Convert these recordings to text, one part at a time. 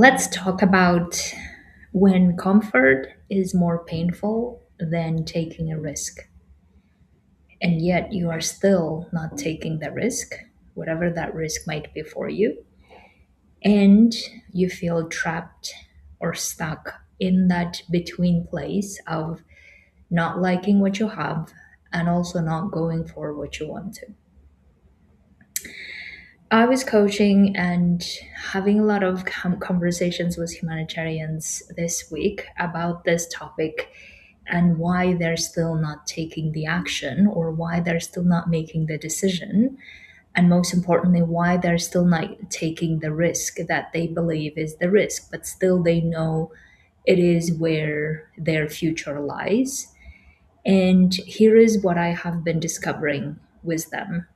Let's talk about when comfort is more painful than taking a risk, and yet you are still not taking the risk, whatever that risk might be for you, and you feel trapped or stuck in that between place of not liking what you have and also not going for what you want to. I was coaching and having a lot of conversations with humanitarians this week about this topic and why they're still not taking the action or why they're still not making the decision. And most importantly, why they're still not taking the risk that they believe is the risk, but still they know it is where their future lies. And here is what I have been discovering with them.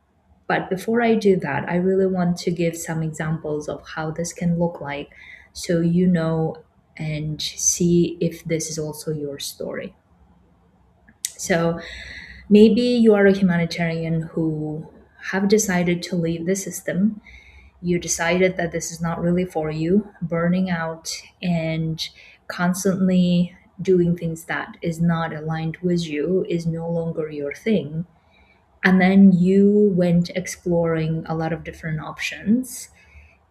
But before I do that, I really want to give some examples of how this can look like so you know and see if this is also your story. So maybe you are a humanitarian who have decided to leave the system. You decided that this is not really for you, burning out and constantly doing things that is not aligned with you is no longer your thing. And then you went exploring a lot of different options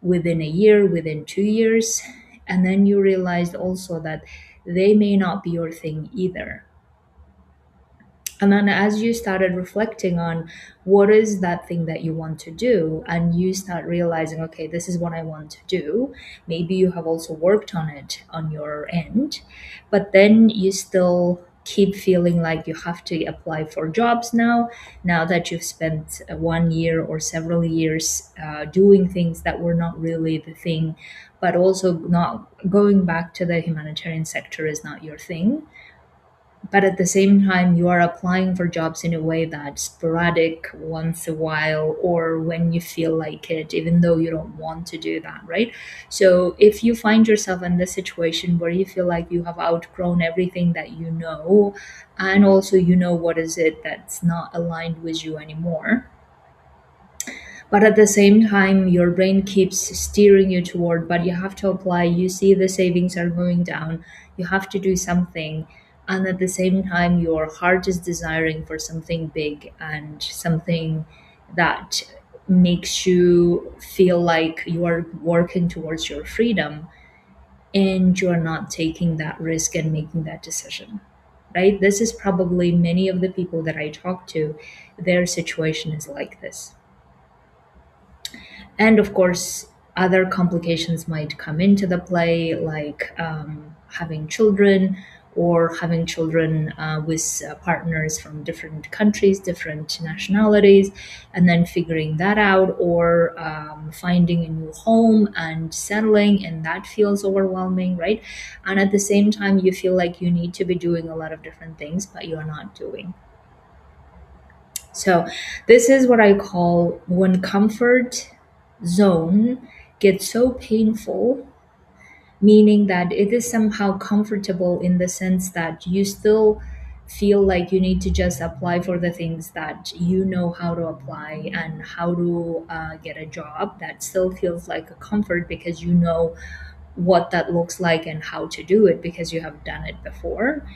within a year, within 2 years. And then you realized also that they may not be your thing either. And then as you started reflecting on what is that thing that you want to do, and you start realizing, okay, this is what I want to do, maybe you have also worked on it on your end, but then you still keep feeling like you have to apply for jobs now that you've spent 1 year or several years doing things that were not really the thing, but also not going back to the humanitarian sector is not your thing, but at the same time you are applying for jobs in a way that's sporadic once a while or when you feel like it, even though you don't want to do that, right? So if you find yourself in this situation where you feel like you have outgrown everything that you know, and also you know what is it that's not aligned with you anymore, but at the same time your brain keeps steering you toward, but you have to apply, you see the savings are going down, you have to do something, and at the same time your heart is desiring for something big and something that makes you feel like you are working towards your freedom, and you're not taking that risk and making that decision, right? This is probably many of the people that I talk to, their situation is like this. And of course, other complications might come into the play, like having children or having children with partners from different countries, different nationalities, and then figuring that out, or finding a new home and settling, and that feels overwhelming, right? And at the same time, you feel like you need to be doing a lot of different things, but you're not doing. So, this is what I call when comfort zone gets so painful, meaning that it is somehow comfortable in the sense that you still feel like you need to just apply for the things that you know how to apply and how to get a job. That still feels like a comfort because you know what that looks like and how to do it because you have done it before.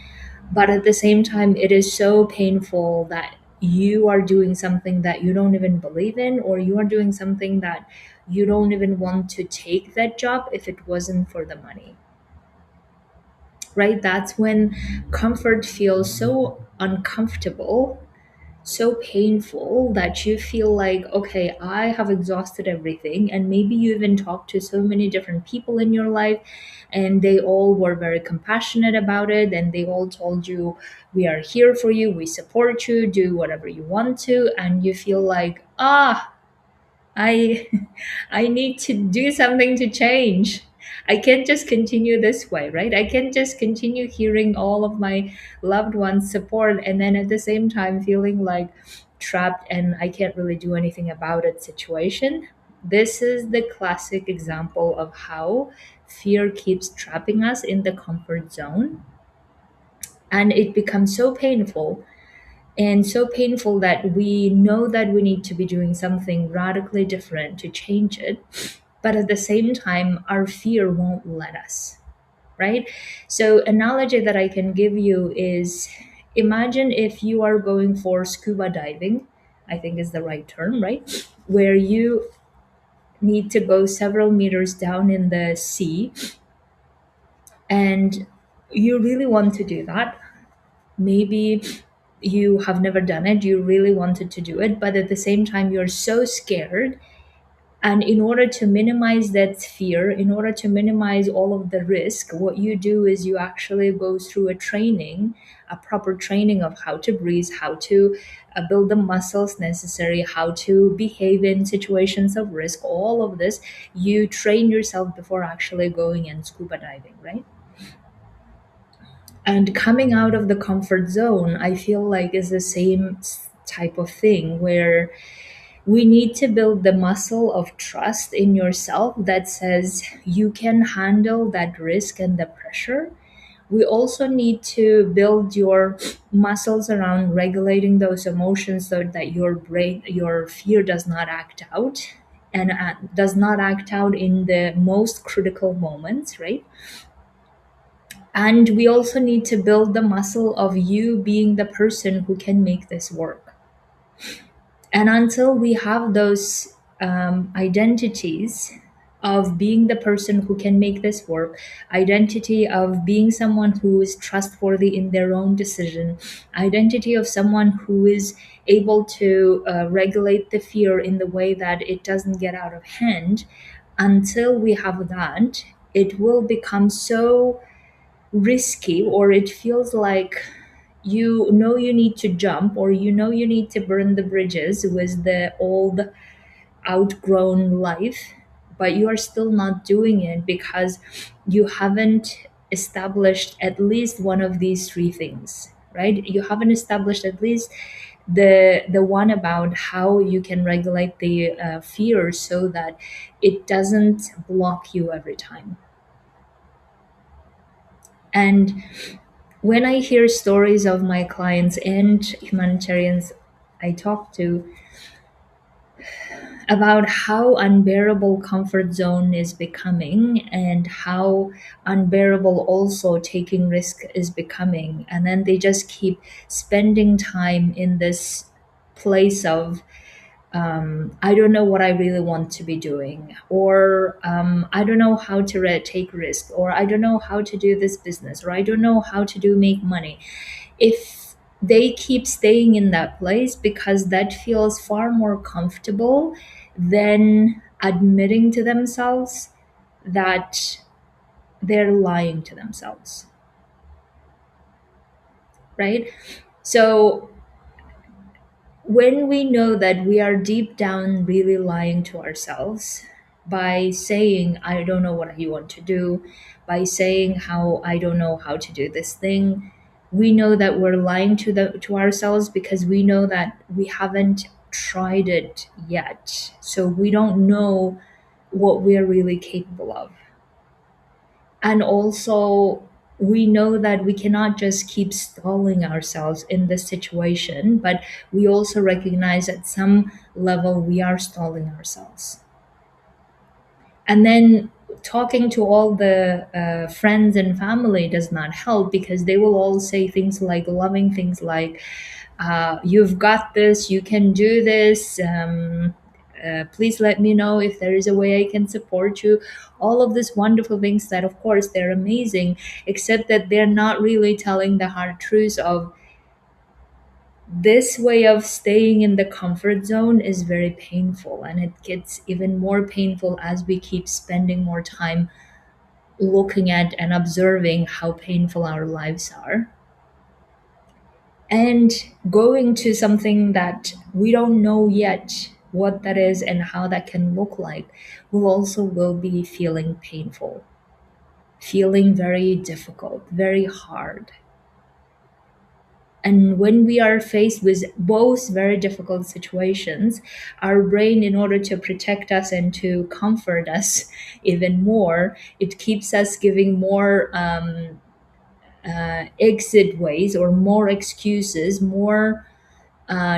But at the same time, it is so painful that you are doing something that you don't even believe in, or you are doing something that you don't even want to take that job if it wasn't for the money, right? That's when comfort feels so uncomfortable, so painful that you feel like, okay, I have exhausted everything. And maybe you even talked to so many different people in your life, and they all were very compassionate about it. And they all told you, we are here for you, we support you, do whatever you want to. And you feel like, I I need to do something to change. I can't just continue this way, right? I can't just continue hearing all of my loved ones support and then at the same time feeling like trapped and I can't really do anything about it situation. This is the classic example of how fear keeps trapping us in the comfort zone, and it becomes so painful, and so that we know that we need to be doing something radically different to change it. but at the same time, our fear won't let us, right? So, analogy that I can give you is, imagine if you are going for scuba diving, I think is the right term, right? Where you need to go several meters down in the sea, and you really want to do that. Maybe you have never done it, you really wanted to do it, but at the same time, you're so scared. And in order to minimize that fear, in order to minimize all of the risk, what you do is you actually go through a training, a proper training of how to breathe, how to build the muscles necessary, how to behave in situations of risk, all of this. You train yourself before actually going and scuba diving, right? And coming out of the comfort zone, I feel like is the same type of thing where we need to build the muscle of trust in yourself that says you can handle that risk and the pressure. We also need to build your muscles around regulating those emotions so that your brain, your fear does not act out, and does not act out in the most critical moments, right? And we also need to build the muscle of you being the person who can make this work. And until we have those identities of being the person who can make this work, identity of being someone who is trustworthy in their own decision, identity of someone who is able to regulate the fear in the way that it doesn't get out of hand, until we have that, it will become so risky, or it feels like you know you need to jump, or you know you need to burn the bridges with the old outgrown life, but you are still not doing it because you haven't established at least one of these three things, right? You haven't established at least the one about how you can regulate the fear so that it doesn't block you every time. And when I hear stories of my clients and humanitarians I talk to about how unbearable comfort zone is becoming, and how unbearable also taking risk is becoming, and then they just keep spending time in this place of I don't know what I really want to be doing, or I don't know how to take risk, or I don't know how to do this business, or I don't know how to do make money. If they keep staying in that place because that feels far more comfortable than admitting to themselves that they're lying to themselves, right? So when we know that we are deep down really lying to ourselves by saying, I don't know what you want to do, by saying how I don't know how to do this thing, we know that we're lying to ourselves because we know that we haven't tried it yet. So we don't know what we're really capable of. And also, we know that we cannot just keep stalling ourselves in this situation, but we also recognize at some level we are stalling ourselves. And then talking to all the friends and family does not help, because they will all say things like loving things like, you've got this, you can do this, please let me know if there is a way I can support you. All of these wonderful things that, of course, they're amazing, except that they're not really telling the hard truths of this way of staying in the comfort zone is very painful, and it gets even more painful as we keep spending more time looking at and observing how painful our lives are, and going to something that we don't know yet what that is and how that can look like will be feeling painful, feeling very difficult, very hard. And when we are faced with both very difficult situations, our brain, in order to protect us and to comfort us even more, it keeps us giving more exit ways, or more excuses, more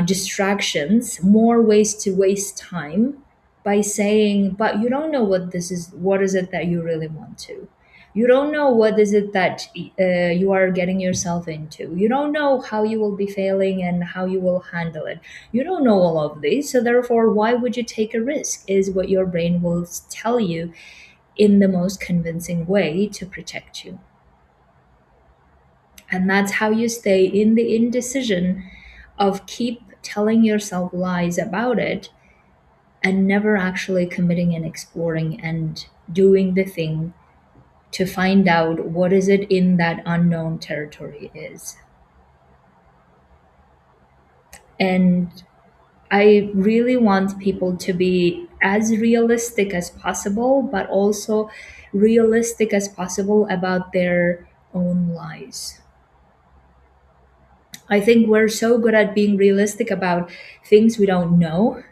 distractions, more ways to waste time. by saying, but you don't know what this is, what is it that you really want to. You don't know what is it that you are getting yourself into. You don't know how you will be failing and how you will handle it. You don't know all of these. So therefore, why would you take a risk? Is what your brain will tell you in the most convincing way to protect you. And that's how you stay in the indecision of keep telling yourself lies about it and never actually committing and exploring and doing the thing to find out what is it in that unknown territory is. And I really want people to be as realistic as possible, but also realistic as possible about their own lies. I think we're so good at being realistic about things we don't know,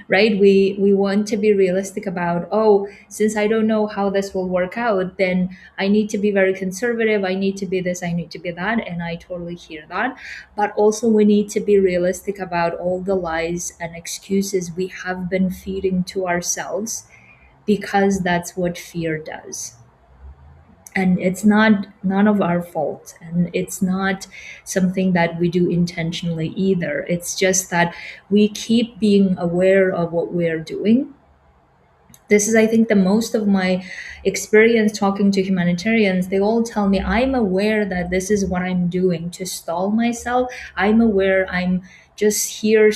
right? We want to be realistic about, oh, since I don't know how this will work out, then I need to be very conservative. I need to be this, I need to be that, and I totally hear that. But also we need to be realistic about all the lies and excuses we have been feeding to ourselves, because that's what fear does. And it's not none of our fault, and it's not something that we do intentionally either. It's just that we keep being aware of what we're doing. This is, I think, the most of my experience talking to humanitarians. They all tell me, I'm aware that this is what I'm doing to stall myself. I'm aware I'm just here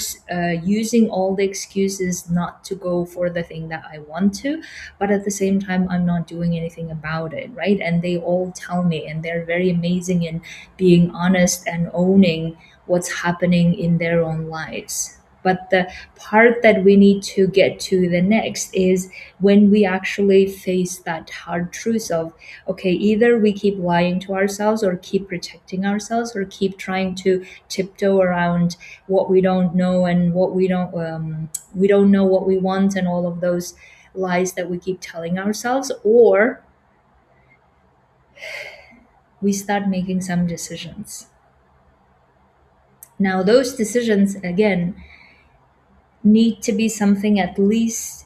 using all the excuses not to go for the thing that I want to, but at the same time I'm not doing anything about it, right? And they all tell me, and they're very amazing in being honest and owning what's happening in their own lives. But the part that we need to get to the next is when we actually face that hard truth of, okay, either we keep lying to ourselves or keep protecting ourselves or keep trying to tiptoe around what we don't know and what we don't know what we want and all of those lies that we keep telling ourselves, or we start making some decisions. Now those decisions again need to be something at least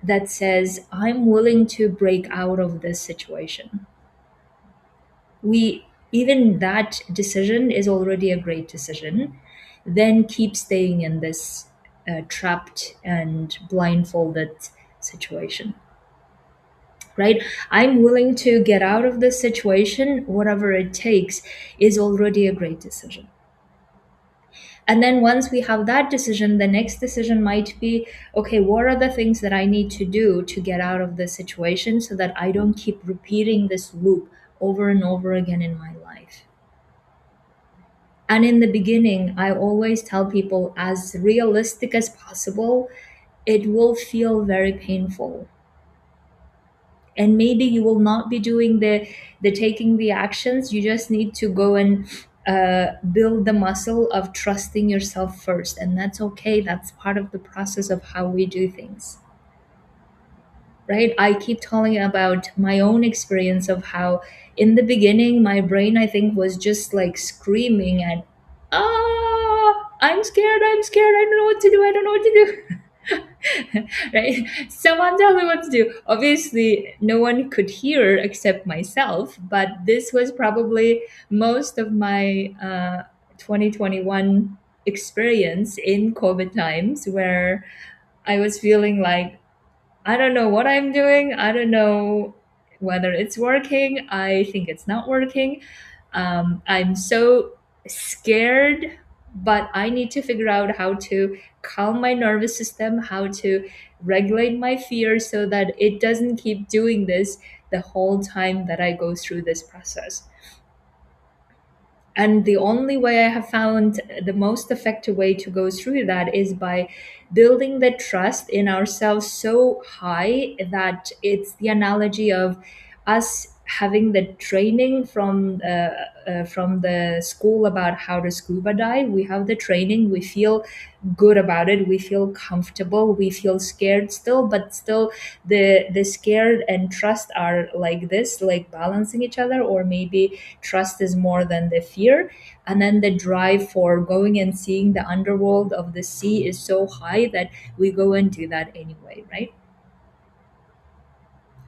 that says, I'm willing to break out of this situation. We Even that decision is already a great decision. Then keep staying in this trapped and blindfolded situation. Right? I'm willing to get out of this situation, whatever it takes, is already a great decision. And then once we have that decision, the next decision might be, okay, what are the things that I need to do to get out of this situation so that I don't keep repeating this loop over and over again in my life? And in the beginning, I always tell people, as realistic as possible, it will feel very painful. And maybe you will not be doing the taking the actions. You just need to go and build the muscle of trusting yourself first, and that's okay. That's part of the process of how we do things, right? I keep telling about my own experience of how in the beginning my brain, I think, was just like screaming at, I'm scared, I'm scared, I don't know what to do, I don't know what to do. Right? Someone tell me what to do. Obviously, no one could hear except myself, but this was probably most of my 2021 experience in COVID times, where I was feeling like, I don't know what I'm doing. I don't know whether it's working. I think it's not working. I'm so scared, but I need to figure out how to calm my nervous system, how to regulate my fear so that it doesn't keep doing this the whole time that I go through this process. And the only way I have found the most effective way to go through that is by building the trust in ourselves so high that it's the analogy of us having the training from the school about how to scuba dive. We have the training, we feel good about it, we feel comfortable, we feel scared still, but still the scared and trust are like this, like balancing each other, or maybe trust is more than the fear. And then the drive for going and seeing the underworld of the sea is so high that we go and do that anyway, right?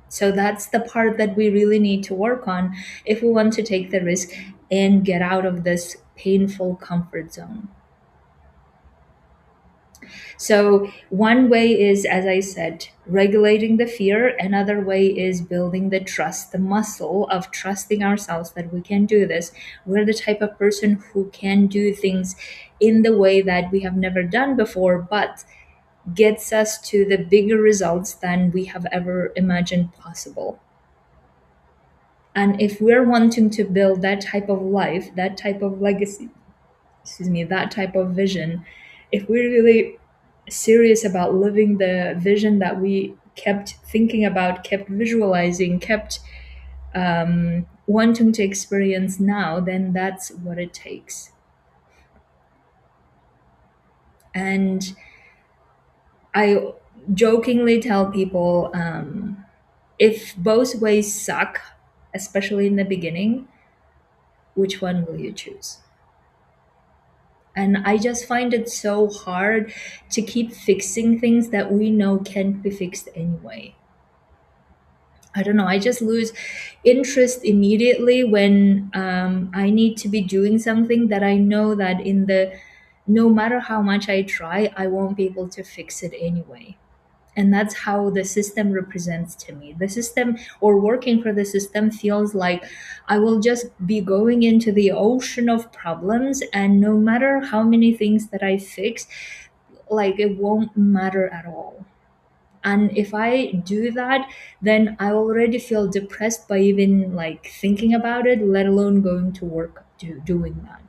So that's the part that we really need to work on if we want to take the risk and get out of this painful comfort zone. So, one way is, as I said, regulating the fear. Another way is building the trust, the muscle of trusting ourselves that we can do this. We're the type of person who can do things in the way that we have never done before, but gets us to the bigger results than we have ever imagined possible. And if we're wanting to build that type of life, that type of legacy, excuse me, that type of vision, if we're really serious about living the vision that we kept thinking about, kept visualizing, kept wanting to experience now, then that's what it takes. And I jokingly tell people, if both ways suck, especially in the beginning, which one will you choose? And I just find it so hard to keep fixing things that we know can't be fixed anyway. I don't know. I just lose interest immediately when I need to be doing something that I know that no matter how much I try, I won't be able to fix it anyway. And that's how the system represents to me. The system, or working for the system, feels like I will just be going into the ocean of problems, and no matter how many things that I fix, like it won't matter at all. And if I do that, then I already feel depressed by even like thinking about it, let alone going to work doing that.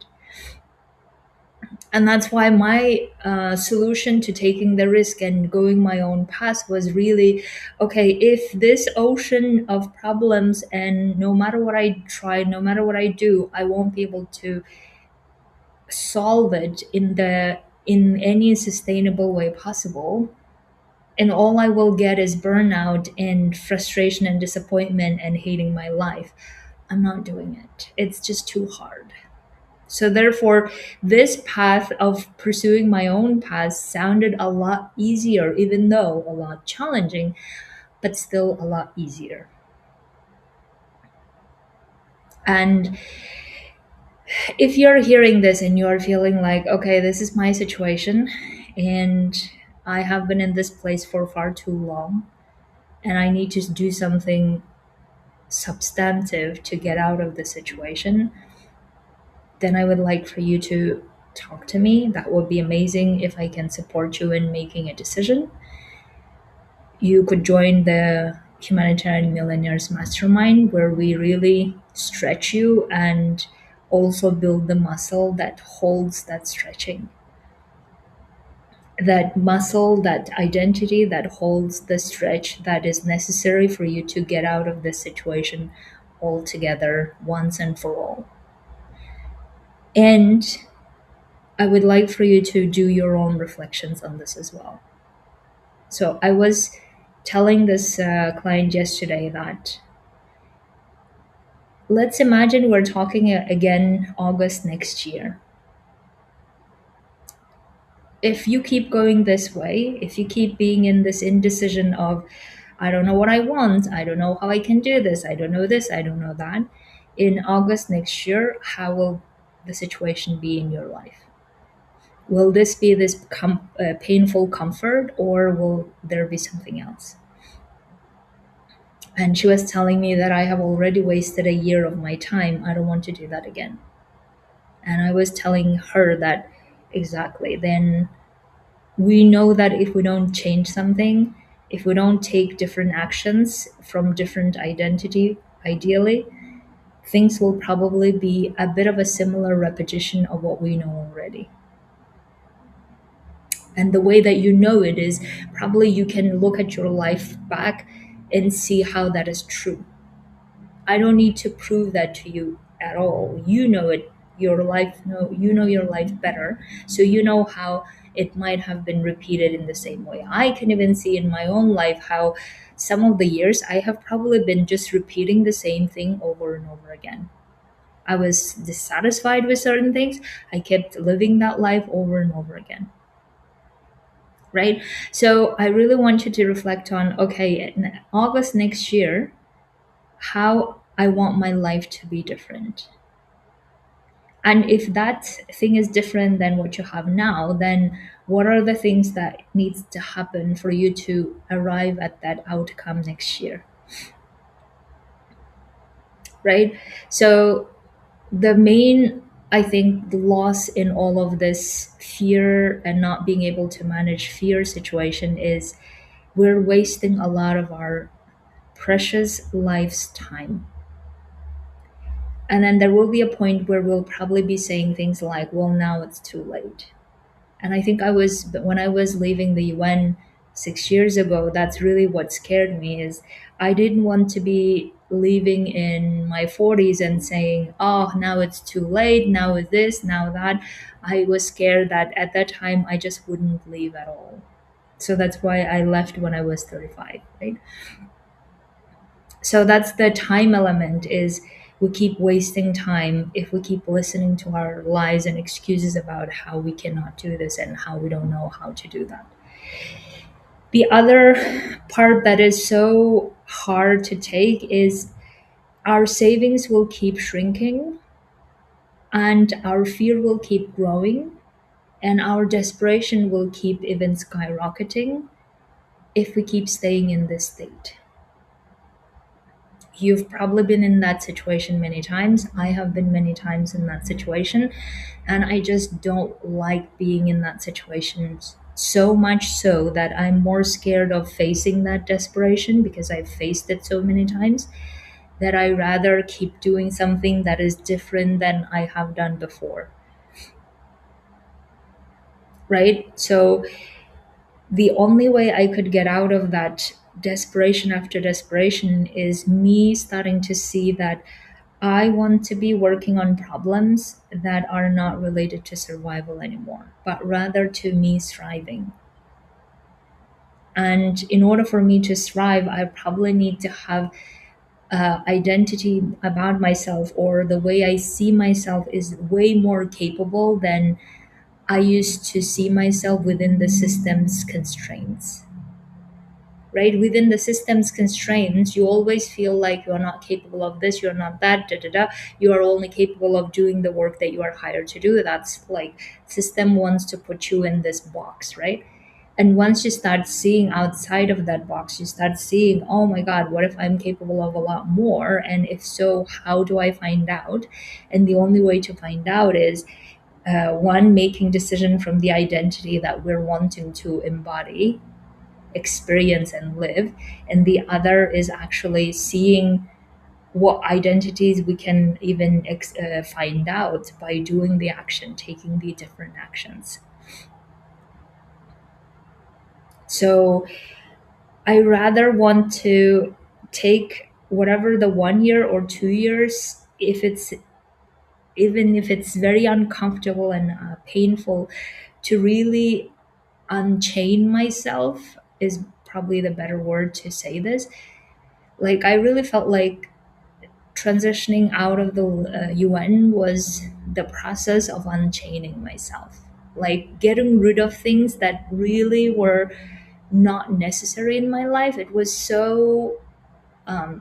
And that's why my solution to taking the risk and going my own path was really, okay, if this ocean of problems, and no matter what I try, no matter what I do, I won't be able to solve it in any sustainable way possible, and all I will get is burnout and frustration and disappointment and hating my life, I'm not doing it. It's just too hard. So therefore, this path of pursuing my own path sounded a lot easier, even though a lot challenging, but still a lot easier. And if you're hearing this and you're feeling like, okay, this is my situation, and I have been in this place for far too long, and I need to do something substantive to get out of the situation, then I would like for you to talk to me. That would be amazing if I can support you in making a decision. You could join the Humanitarian Millionaires Mastermind, where we really stretch you and also build the muscle that holds that stretching. That muscle, that identity that holds the stretch that is necessary for you to get out of this situation altogether once and for all. And I would like for you to do your own reflections on this as well. So I was telling this client yesterday that let's imagine we're talking again August next year. If you keep going this way, if you keep being in this indecision of, I don't know what I want, I don't know how I can do this, I don't know this, I don't know that, in August next year, how will the situation be in your life? Will this be this painful comfort, or will there be something else? And she was telling me that I have already wasted a year of my time. I don't want to do that again. And I was telling her that exactly. Then we know that if we don't change something, if we don't take different actions from different identity, ideally, things will probably be a bit of a similar repetition of what we know already. And the way that you know it is probably you can look at your life back and see how that is true. I don't need to prove that to you at all. You know it. Your life, know you know your life better, so you know how it might have been repeated in the same way. I can even see in my own life how some of the years I have probably been just repeating the same thing over and over again. I was dissatisfied with certain things. I kept living that life over and over again, right? So I really want you to reflect on, okay, in August next year, how I want my life to be different. And if that thing is different than what you have now, then what are the things that needs to happen for you to arrive at that outcome next year, right? So the main, I think, the loss in all of this fear and not being able to manage fear situation is we're wasting a lot of our precious life's time. And then there will be a point where we'll probably be saying things like, well, now it's too late. And I think when I was leaving the UN 6 years ago, that's really what scared me is I didn't want to be leaving in my 40s and saying, oh, now it's too late, now it's this, now that. I was scared that at that time I just wouldn't leave at all. So that's why I left when I was 35, right? So that's the time element is we keep wasting time if we keep listening to our lies and excuses about how we cannot do this and how we don't know how to do that. The other part that is so hard to take is our savings will keep shrinking and our fear will keep growing and our desperation will keep even skyrocketing if we keep staying in this state. You've probably been in that situation many times. I have been many times in that situation. And I just don't like being in that situation so much so that I'm more scared of facing that desperation because I've faced it so many times that I rather keep doing something that is different than I have done before. Right? So the only way I could get out of that desperation after desperation is me starting to see that I want to be working on problems that are not related to survival anymore, but rather to me thriving. And in order for me to thrive, I probably need to have identity about myself, or the way I see myself is way more capable than I used to see myself within the system's constraints. Right, within the system's constraints you always feel like you're not capable of this, you're not that, da da da. You are only capable of doing the work that you are hired to do. That's like system wants to put you in this box, right? And once you start seeing outside of that box, you start seeing, oh my god, what if I'm capable of a lot more? And if so, how do I find out? And the only way to find out is one, making decision from the identity that we're wanting to embody, experience and live, and the other is actually seeing what identities we can even find out by doing the action, taking the different actions. So I rather want to take whatever the 1 year or 2 years, if it's, even if it's very uncomfortable and painful, to really unchain myself is probably the better word to say this. Like I really felt like transitioning out of the UN was the process of unchaining myself, like getting rid of things that really were not necessary in my life. It was so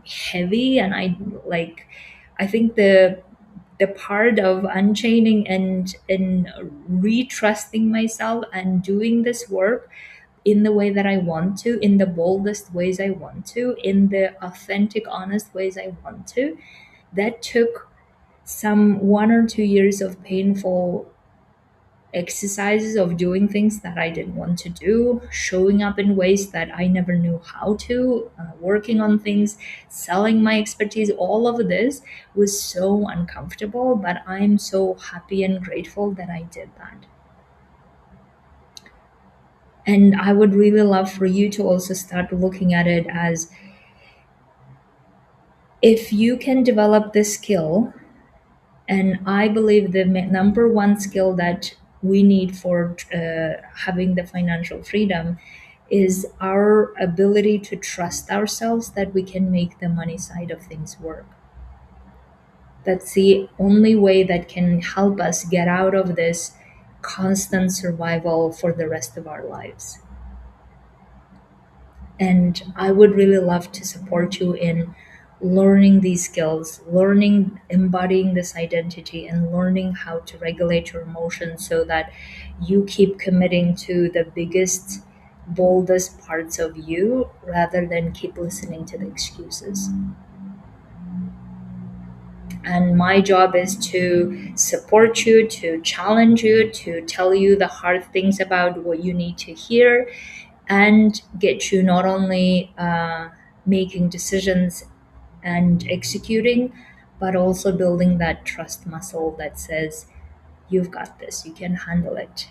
heavy, and I think the part of unchaining and retrusting myself and doing this work in the way that I want to, in the boldest ways I want to, in the authentic, honest ways I want to, that took some 1 or 2 years of painful exercises of doing things that I didn't want to do, showing up in ways that I never knew how to, working on things, selling my expertise. All of this was so uncomfortable, but I'm so happy and grateful that I did that. And I would really love for you to also start looking at it as If you can develop this skill, and I believe the number one skill that we need for having the financial freedom is our ability to trust ourselves that we can make the money side of things work. That's the only way that can help us get out of this constant survival for the rest of our lives. And I would really love to support you in learning these skills, learning, embodying this identity, and learning how to regulate your emotions so that you keep committing to the biggest, boldest parts of you rather than keep listening to the excuses. And my job is to support you, to challenge you, to tell you the hard things about what you need to hear, and get you not only making decisions and executing, but also building that trust muscle that says, you've got this, you can handle it,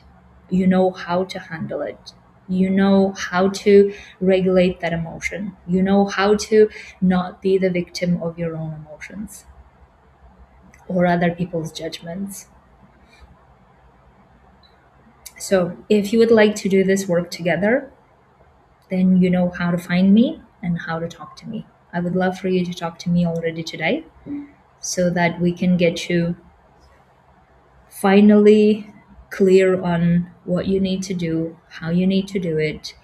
you know how to handle it, you know how to regulate that emotion, you know how to not be the victim of your own emotions or other people's judgments. So, if you would like to do this work together, then you know how to find me and how to talk to me. I would love for you to talk to me already today so that we can get you finally clear on what you need to do, how you need to do it,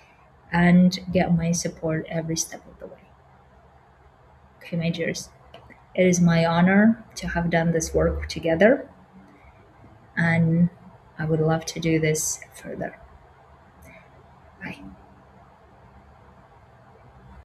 and get my support every step of the way. Okay, my dears, it is my honor to have done this work together, and I would love to do this further. Bye.